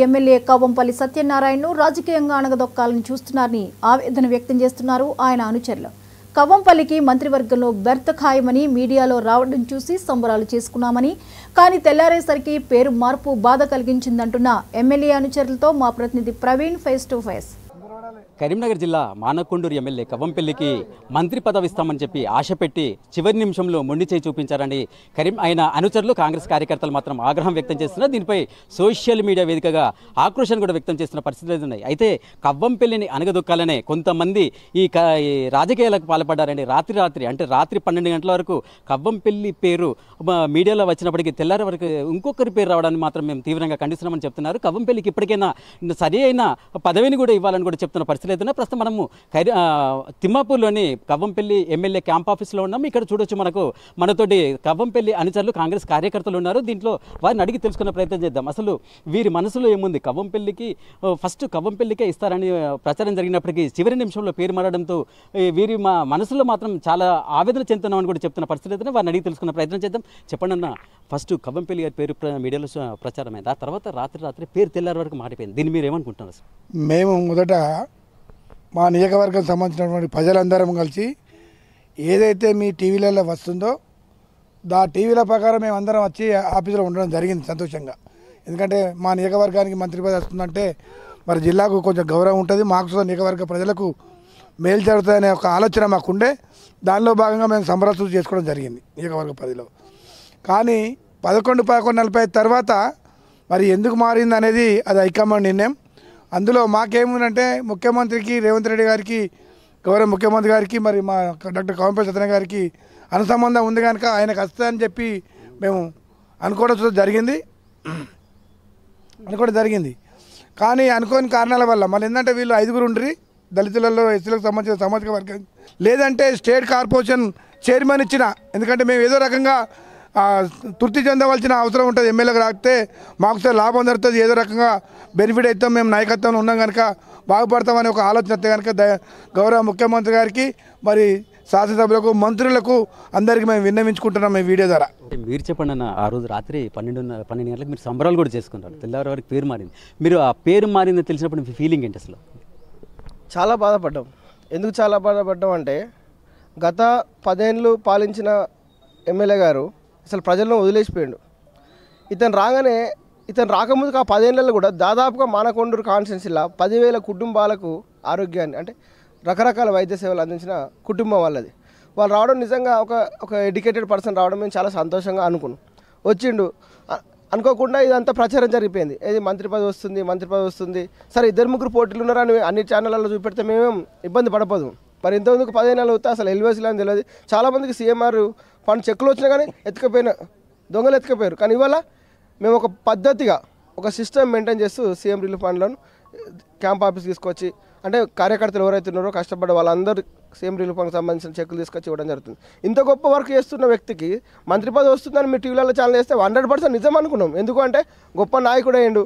MLA Kavvampalli సత్యనారాయణను రాజకీయంగా అణగదొక్కాలని చూస్తున్నారని ఆవేదన వ్యక్తం చేస్తున్నారు ఆయన అనుచరులు. కవ్వంపల్లికి మంత్రివర్గంలో బెర్త ఖాయమని మీడియాలో రావడం చూసి సంబరాలు చేసుకున్నామని, కానీ తెల్లారేసరికి పేరు మార్పు బాధ కలిగించిందంటున్న ఎమ్మెల్యే అనుచరులతో మా ప్రతినిధి Praveen face to face. Karimnagar జిల్లా మానకొండూరు ఎమ్మెల్యే కవ్వంపల్లికి మంత్రి పదవి ఇస్తామని చెప్పి ఆశ పెట్టి చివరి నిమిషంలో మొండి చేయి చూపించారని ఆయన అనుచరులు కాంగ్రెస్ కార్యకర్తలు మాత్రం ఆగ్రహం వ్యక్తం చేస్తున్నారు. దీనిపై సోషల్ మీడియా వేదికగా ఆక్రోశం కూడా వ్యక్తం చేస్తున్న పరిస్థితులు ఉన్నాయి. అయితే కవ్వంపల్లిని అనగదొక్కాలనే కొంతమంది ఈ రాజకీయాలకు పాల్పడ్డారండి. రాత్రి 12 గంటల వరకు కవ్వంపల్లి పేరు మీడియాలో వచ్చినప్పటికీ తెల్లారి వరకు ఇంకొకరి పేరు రావడాన్ని మాత్రం మేము తీవ్రంగా ఖండిస్తున్నామని చెప్తున్నారు. కవ్వంపల్లికి ఇప్పటికైనా సరి అయిన పదవిని కూడా ఇవ్వాలని కూడా చెప్తున్న పరిస్థితులు అయితే ప్రస్తుతం మనము తిమ్మాపూర్లోని కవ్వంపల్లి ఎమ్మెల్యే క్యాంప్ ఆఫీస్లో ఉన్నాము. ఇక్కడ చూడొచ్చు, మనతోటి కవ్వంపల్లి అనుచరులు కాంగ్రెస్ కార్యకర్తలు ఉన్నారు. దీంట్లో వారిని అడిగి తెలుసుకునే ప్రయత్నం చేద్దాం. అసలు వీరి మనసులో ఏముంది? ఫస్ట్ కవ్వంపల్లికే ఇస్తారని ప్రచారం జరిగినప్పటికీ చివరి నిమిషంలో పేరు మారడంతో వీరి మనసులో మాత్రం చాలా ఆవేదన చెందుతున్నామని కూడా చెప్తున్న పరిస్థితి అయితే వారిని అడిగి తెలుసుకునే ప్రయత్నం చేద్దాం. చెప్పండి అన్న, ఫస్ట్ కవ్వంపల్లి గారి పేరు మీడియాలో ప్రచారమైంది, ఆ తర్వాత రాత్రి పేరు తెల్లారి వరకు మారిపోయింది. దీన్ని మీరు ఏమనుకుంటున్నారు? మేము మొదట మా నియోజకవర్గం సంబంధించినటువంటి ప్రజలందరం కలిసి ఏదైతే మీ టీవీలలో వస్తుందో టీవీల ప్రకారం మేము అందరం వచ్చి ఆఫీసులో ఉండడం జరిగింది సంతోషంగా. ఎందుకంటే మా నియోజకవర్గానికి మంత్రి పదవి వస్తుందంటే మరి జిల్లాకు కొంచెం గౌరవం ఉంటుంది, మాకు నియోజకవర్గ ప్రజలకు మేలు జరుగుతుందనే ఒక ఆలోచన మాకుండే. దానిలో భాగంగా మేము సంబరాలు చేసుకోవడం జరిగింది నియోజకవర్గ పరిధిలో. కానీ 11:45 తర్వాత మరి ఎందుకు మారింది అనేది అది హైకమాండ్ నిర్ణయం. అందులో మాకేముందంటే ముఖ్యమంత్రికి రేవంత్ రెడ్డి గారికి, గౌరవ ముఖ్యమంత్రి గారికి, మరి మా డాక్టర్ కవ్వంపల్లి సత్యనారాయణ గారికి అనుసంబంధం ఉంది కనుక ఆయనకు వస్తుందని చెప్పి మేము అనుకోవడం జరిగింది. కానీ అనుకోని కారణాల వల్ల మళ్ళీ ఏంటంటే వీళ్ళు 5గురు ఉండ్రి దళితులలో ఎస్సీలకు సంబంధించిన సామాజిక వర్గం, లేదంటే స్టేట్ కార్పొరేషన్ చైర్మన్ ఇచ్చిన, ఎందుకంటే మేము ఏదో రకంగా తృప్తి చెందవలసిన అవసరం ఉంటుంది. ఎమ్మెల్యేకి రాస్తే మాకు లాభం జరుగుతుంది, ఏదో రకంగా బెనిఫిట్ అవుతాం, మేము నాయకత్వంలో ఉన్నాం కనుక బాగుపడతామని ఒక ఆలోచన వస్తే కనుక గౌరవ ముఖ్యమంత్రి గారికి, మరి శాసనసభ్యులకు, మంత్రులకు అందరికీ మేము విన్నవించుకుంటున్నాం ఈ వీడియో ద్వారా. మీరు చెప్పండి అన్న, ఆ రోజు రాత్రి 12 గంటలకు మీరు సంబరాలు కూడా చేసుకుంటారు, తెల్లారి వరకు పేరు మారింది. మీరు ఆ పేరు మారింది తెలిసినప్పుడు మీ ఫీలింగ్ ఏంటి అసలు? చాలా బాధపడ్డాం. ఎందుకు చాలా బాధపడ్డాం అంటే గత 10 ఏళ్ళు పాలించిన ఎమ్మెల్యే గారు అసలు ప్రజలను వదిలేసిపోయాడు. ఇతను రాకముందుకు ఆ 10 ఏళ్ళలో కూడా దాదాపుగా మానకొండూరు కాన్స్టిట్యున్సీలో 10,000 కుటుంబాలకు ఆరోగ్యాన్ని, అంటే రకరకాల వైద్య సేవలు అందించిన కుటుంబం వాళ్ళది. వాళ్ళు రావడం నిజంగా ఒక ఎడ్యుకేటెడ్ పర్సన్ రావడం మేము చాలా సంతోషంగా వచ్చిండు. అనుకోకుండా ఇదంతా ప్రచారం జరిగిపోయింది. ఏది మంత్రి పదవి వస్తుంది. సరే 2-3 పోటీలు ఉన్నారని అన్ని ఛానళ్ళలో చూపెడితే మేమేం ఇబ్బంది పడపోదు. మరి ఇంతకుముందుకు 15 ఏళ్ళు అవుతా అసలు ఎల్ఓసీలు అని తెలియదు. చాలామందికి సీఎంఆర్ ఫండ్ చెక్కులు వచ్చినా కానీ దొంగలు ఎత్తుకపోయారు. కానీ ఇవాళ మేము ఒక పద్ధతిగా ఒక సిస్టమ్ మెయింటైన్ చేస్తూ సీఎం రిలీఫ్ ఫండ్లను క్యాంప్ ఆఫీస్ తీసుకొచ్చి, అంటే కార్యకర్తలు ఎవరైతే ఉన్నారో కష్టపడ్డ వాళ్ళందరూ సీఎం రిలీఫ్ ఫండ్కి సంబంధించిన చెక్కులు తీసుకొచ్చి ఇవ్వడం జరుగుతుంది. ఇంత గొప్ప వర్క్ చేస్తున్న వ్యక్తికి మంత్రి పదవి వస్తుందని మీ టీవీలలో ఛానల్ చేస్తే 100% నిజం అనుకున్నాం. ఎందుకంటే గొప్ప నాయకుడు అయ్యిండు,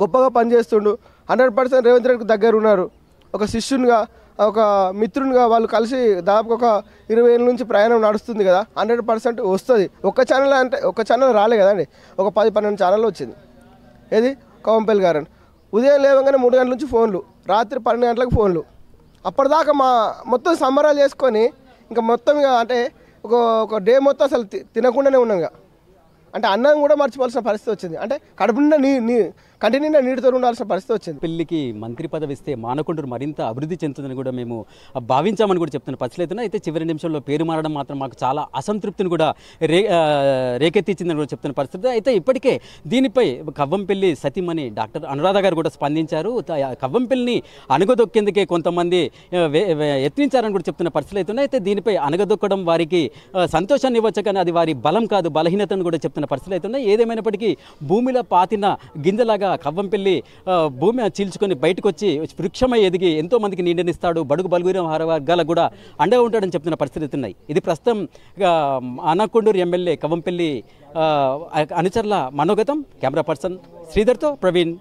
గొప్పగా పనిచేస్తుండు, 100% రేవంత్ రెడ్డికి దగ్గర ఉన్నారు. ఒక శిష్యునిగా, ఒక మిత్రునిగా వాళ్ళు కలిసి దాదాపు ఒక 20 ఏళ్ళ నుంచి ప్రయాణం నడుస్తుంది కదా, 100% వస్తుంది. ఒక్క ఛానల్ రాలే కదండి, ఒక 10-12 ఛానళ్ళు వచ్చింది. ఏది కవ్వంపల్లి గారని ఉదయం లేవగానే 3 గంటల నుంచి ఫోన్లు, రాత్రి 12 గంటలకు ఫోన్లు. అప్పటిదాకా మొత్తం సంబరాలు చేసుకొని ఇంకా మొత్తం అంటే ఒక డే మొత్తం అసలు తినకుండానే ఉన్నాం. అంటే అన్నం కూడా మర్చిపోవాల్సిన పరిస్థితి వచ్చింది. అంటే కడుపు నిండా కంటి నిండా నీటితో ఉండాల్సిన పరిస్థితి వచ్చింది. పెళ్లికి మంత్రి పదవి ఇస్తే మానకొండూరు మరింత అభివృద్ధి చెందుతుందని కూడా మేము భావించామని కూడా చెప్తున్న పరిస్థితులు అయితే చివరి నిమిషంలో పేరు మారడం మాత్రం మాకు చాలా అసంతృప్తిని కూడా రేకెత్తించిందని కూడా చెప్తున్న పరిస్థితి అయితే ఇప్పటికే దీనిపై కవ్వంపల్లి సతీమణి డాక్టర్ అనురాధ గారు కూడా స్పందించారు. కవ్వంపల్లిని అణగదొక్కేందుకే కొంతమంది యత్నించారని కూడా చెప్తున్న పరిస్థితులు అయితే అయితే దీనిపై అణగదొక్కడం వారికి సంతోషాన్ని ఇవ్వచ్చు, కానీ అది వారి బలం కాదు, బలహీనతను కూడా చెప్తున్న పరిస్థితులు అయితే ఉన్నాయి. ఏదేమైనప్పటికీ భూమిలో పాతిన గింజలాగా కవ్వంపల్లి భూమి చీల్చుకొని బయటకు వచ్చి వృక్షమై ఎదిగి ఎంతో మందికి నీడనిస్తాడు, బడుగు బలుగురు వర్గాలకు కూడా అండగా ఉంటాడని చెప్తున్న పరిస్థితులు ఉన్నాయి. ఇది ప్రస్తుతం మానకొండూరు ఎమ్మెల్యే కవ్వంపల్లి అనుచరుల మనోగతం. కెమెరా పర్సన్ శ్రీధర్తో ప్రవీణ్.